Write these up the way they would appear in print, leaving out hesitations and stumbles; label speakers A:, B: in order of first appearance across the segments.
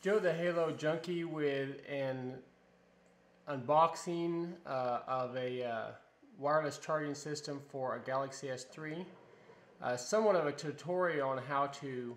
A: Joe the Halo Junkie with an unboxing of a wireless charging system for a Galaxy S3. Somewhat of a tutorial on how to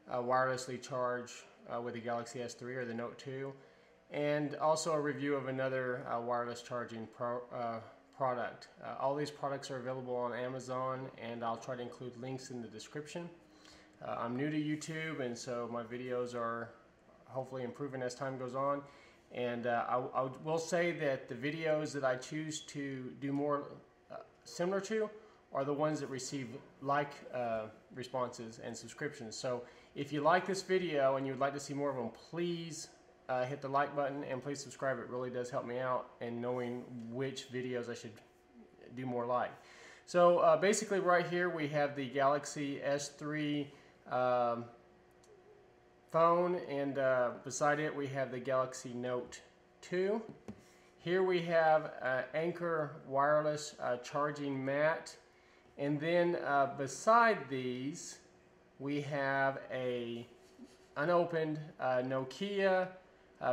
A: wirelessly charge with the Galaxy S3 or the Note 2, and also a review of another wireless charging product. All these products are available on Amazon, and I'll try to include links in the description. I'm new to YouTube, and so my videos are hopefully improving as time goes on. And I will say that the videos that I choose to do more similar to are the ones that receive like responses and subscriptions. So if you like this video and you'd like to see more of them, please hit the like button and please subscribe. It really does help me out in knowing which videos I should do more like. So basically right here we have the Galaxy S3 phone, and beside it we have the Galaxy Note 2. Here we have Anker wireless charging mat, and then beside these we have a unopened Nokia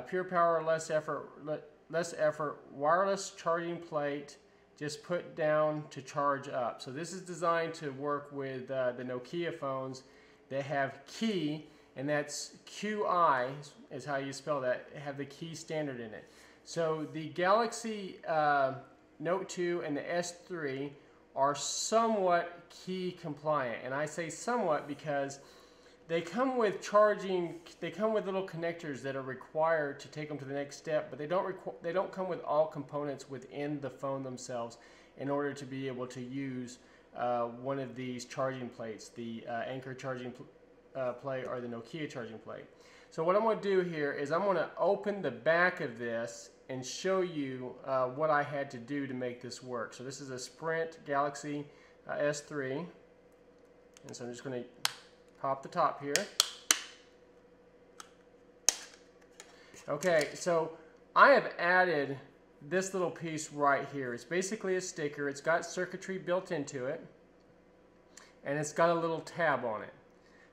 A: pure power less effort wireless charging plate, just put down to charge up. So this is designed to work with the Nokia phones that have key, and that's QI is how you spell that, have the key standard in it. So the Galaxy Note 2 and the S3 are somewhat key compliant, and I say somewhat because they come with charging, they come with little connectors that are required to take them to the next step, but they don't come with all components within the phone themselves in order to be able to use one of these charging plates, the Anker charging plate or the Nokia charging plate. So what I'm going to do here is I'm going to open the back of this and show you what I had to do to make this work. So this is a Sprint Galaxy S3, and so I'm just going to pop the top here. Okay, so I have added this little piece right here. It's basically a sticker. It's got circuitry built into it, and it's got a little tab on it.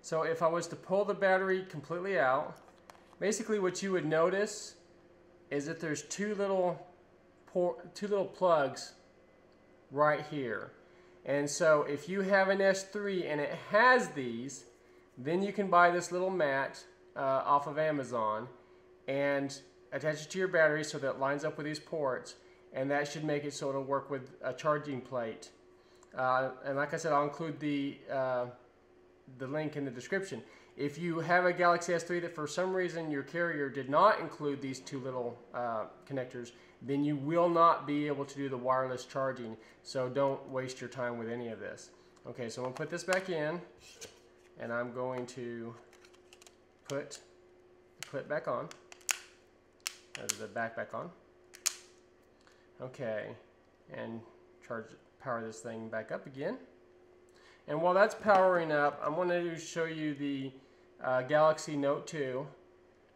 A: So if I was to pull the battery completely out, basically what you would notice is that there's two little plugs right here. And so if you have an S3 and it has these, then you can buy this little mat off of Amazon and attach it to your battery so that it lines up with these ports, and that should make it so it'll work with a charging plate. And like I said, I'll include the link in the description. If you have a Galaxy S3 that for some reason your carrier did not include these two little connectors, then you will not be able to do the wireless charging. So don't waste your time with any of this. Okay, so I'm going to put this back in, and I'm going to put the clip back on, the back on. Okay, and power this thing back up again. And while that's powering up, I'm going to show you the Galaxy Note 2.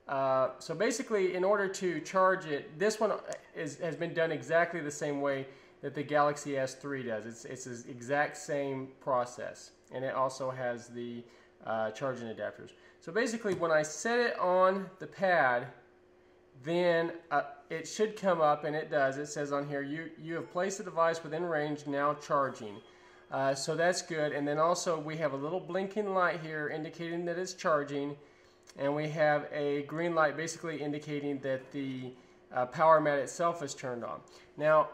A: So basically, in order to charge it, this one has been done exactly the same way that the Galaxy S3 does. It's the exact same process, and it also has the charging adapters. So basically, when I set it on the pad, then it should come up, and it does. It says on here, you have placed the device within range, now charging. So that's good. And then also we have a little blinking light here indicating that it's charging, and we have a green light basically indicating that the power mat itself is turned on. Now,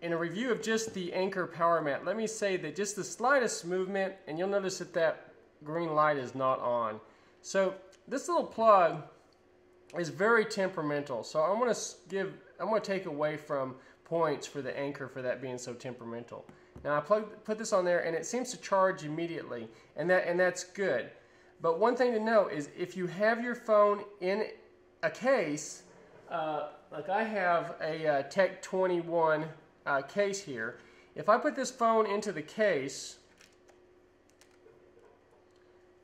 A: in a review of just the Anker power mat, let me say that just the slightest movement, and you'll notice that that green light is not on. So this little plug is very temperamental. So I'm going to take away from points for the Anker for that being so temperamental. Now I put this on there, and it seems to charge immediately, and that's good. But one thing to note is if you have your phone in a case, like I have a Tech 21 case here. If I put this phone into the case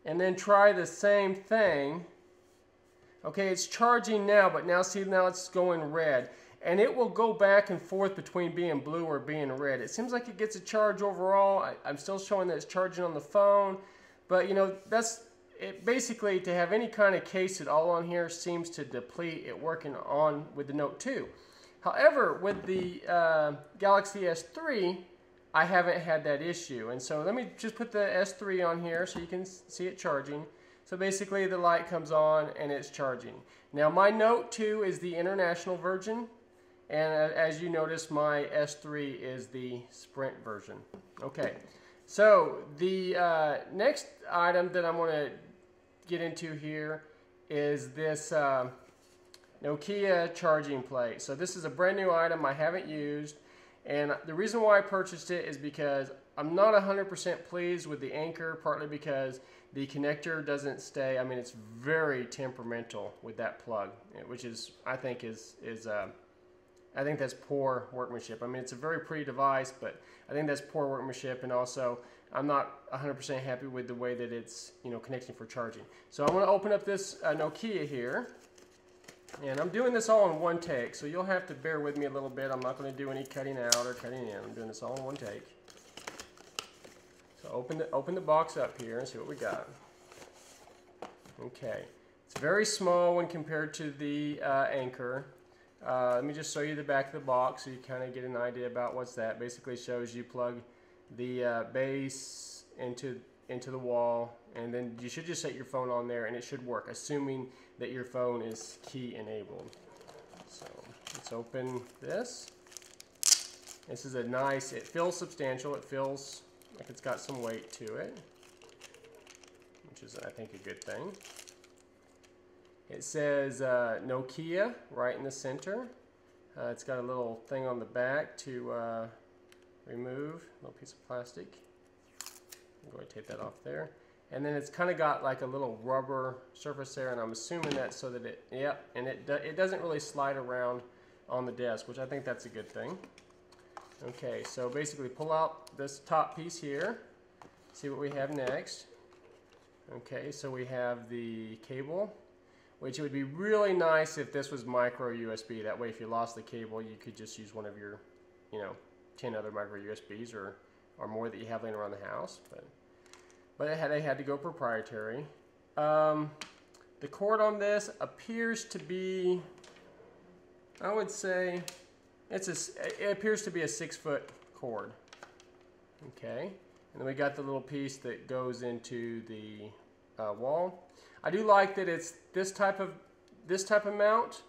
A: and then try the same thing, okay, it's charging now, but now see, now it's going red. And it will go back and forth between being blue or being red. It seems like it gets a charge overall. I'm still showing that it's charging on the phone, but you know, it basically, to have any kind of case at all on here seems to deplete it working on with the Note 2. However, with the Galaxy S3, I haven't had that issue. And so let me just put the S3 on here so you can see it charging. So basically the light comes on and it's charging. Now my Note 2 is the international version. And as you notice, my S3 is the Sprint version. Okay, so the next item that I'm going to get into here is this Nokia charging plate. So this is a brand new item I haven't used, and the reason why I purchased it is because I'm not 100% pleased with the Anker, partly because the connector doesn't stay. I mean, it's very temperamental with that plug, which is I think that's poor workmanship. I mean, it's a very pretty device, but I think that's poor workmanship, and also I'm not 100% happy with the way that it's, you know, connecting for charging. So I'm going to open up this Nokia here, and I'm doing this all in one take, so you'll have to bear with me a little bit. I'm not going to do any cutting out or cutting in. I'm doing this all in one take. So open the box up here and see what we got. Okay, it's very small when compared to the Anker. Let me just show you the back of the box so you kind of get an idea about what's that. Basically shows you plug the base into the wall, and then you should just set your phone on there and it should work, assuming that your phone is key enabled. So let's open this. This is a nice, it feels substantial, it feels like it's got some weight to it, which is I think a good thing. It says Nokia right in the center. It's got a little thing on the back to remove, a little piece of plastic. I'm going to take that off there. And then it's kind of got like a little rubber surface there, and I'm assuming that's so that it doesn't really slide around on the desk, which I think that's a good thing. Okay, so basically pull out this top piece here, see what we have next. Okay, so we have the cable, which it would be really nice if this was micro USB. That way if you lost the cable, you could just use one of your, 10 other micro USBs or more that you have laying around the house. But they had to go proprietary. The cord on this appears to be, I would say, it appears to be a 6-foot cord. Okay, and then we got the little piece that goes into the wall. I do like that it's this type of mount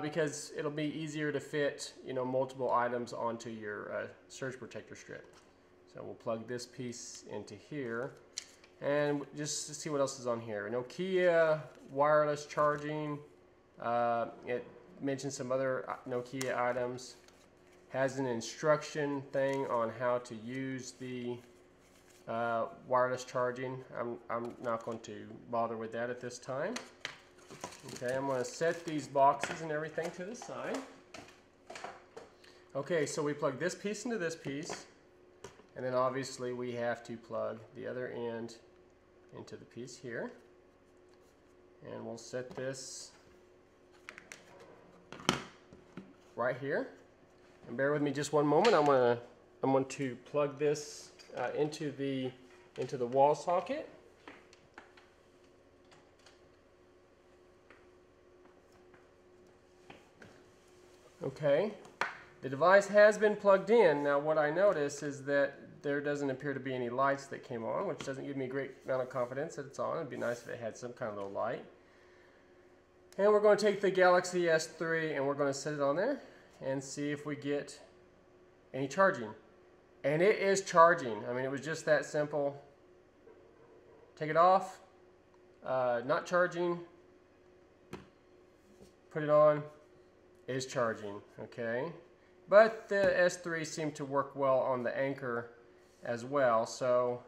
A: because it'll be easier to fit multiple items onto your surge protector strip. So we'll plug this piece into here, and just to see what else is on here. Nokia wireless charging. It mentions some other Nokia items. Has an instruction thing on how to use the wireless charging. I'm not going to bother with that at this time. Okay, I'm going to set these boxes and everything to the side. Okay, so we plug this piece into this piece, and then obviously we have to plug the other end into the piece here, and we'll set this right here. And bear with me just one moment. I'm going to plug this into the wall socket. Okay, the device has been plugged in. Now what I notice is that there doesn't appear to be any lights that came on, which doesn't give me a great amount of confidence that it's on. It'd be nice if it had some kind of little light. And we're going to take the Galaxy S3 and we're going to set it on there and see if we get any charging. And it is charging. I mean, it was just that simple. Take it off, not charging, put it on, it is charging, okay? But the S3 seemed to work well on the Anker as well. So,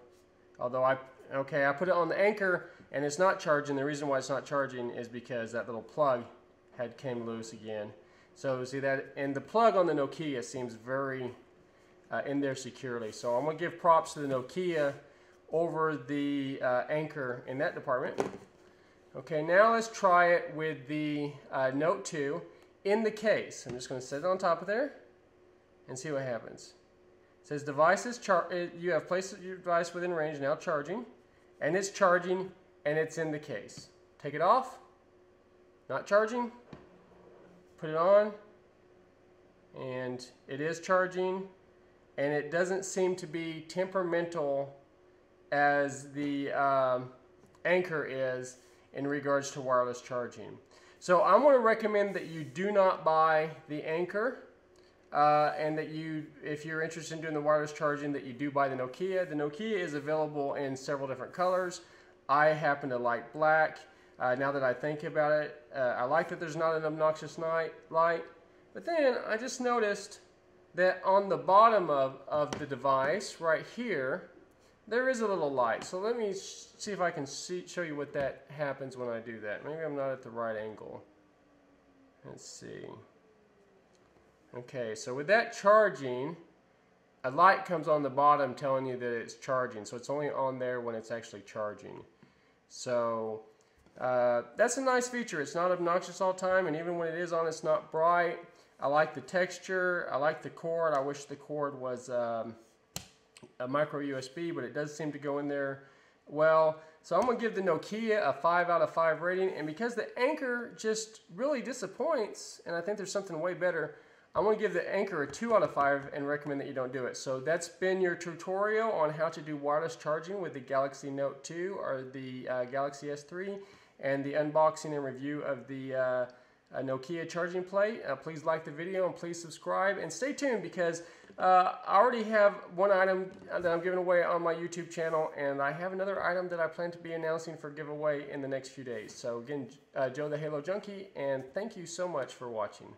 A: although I put it on the Anker and it's not charging. The reason why it's not charging is because that little plug came loose again. So see that, and the plug on the Nokia seems very in there securely. So I'm going to give props to the Nokia over the Anker in that department. Okay, now let's try it with the Note 2 in the case. I'm just going to set it on top of there and see what happens. It says you have placed your device within range, now charging, and it's charging and it's in the case. Take it off, not charging, put it on, and it is charging, and it doesn't seem to be temperamental as the Anker is in regards to wireless charging. So I'm going to recommend that you do not buy the Anker, and that you, if you're interested in doing the wireless charging, that you do buy the Nokia. The Nokia is available in several different colors. I happen to like black. Now that I think about it, I like that there's not an obnoxious light. But then I just noticed that on the bottom of the device right here, there is a little light. So let me see if I can show you what that happens when I do that. Maybe I'm not at the right angle. Let's see. Okay, so with that charging, a light comes on the bottom telling you that it's charging. So it's only on there when it's actually charging. So that's a nice feature. It's not obnoxious all the time, and even when it is on, it's not bright. I like the texture. I like the cord. I wish the cord was a micro USB, but it does seem to go in there well. So I'm going to give the Nokia a 5 out of 5 rating, and because the Anker just really disappoints, and I think there's something way better, I'm going to give the Anker a 2 out of 5 and recommend that you don't do it. So that's been your tutorial on how to do wireless charging with the Galaxy Note 2 or the Galaxy S3, and the unboxing and review of the Nokia charging plate. Please like the video and please subscribe, and stay tuned because I already have one item that I'm giving away on my YouTube channel, and I have another item that I plan to be announcing for giveaway in the next few days. So again, Joe the Halo Junkie, and thank you so much for watching.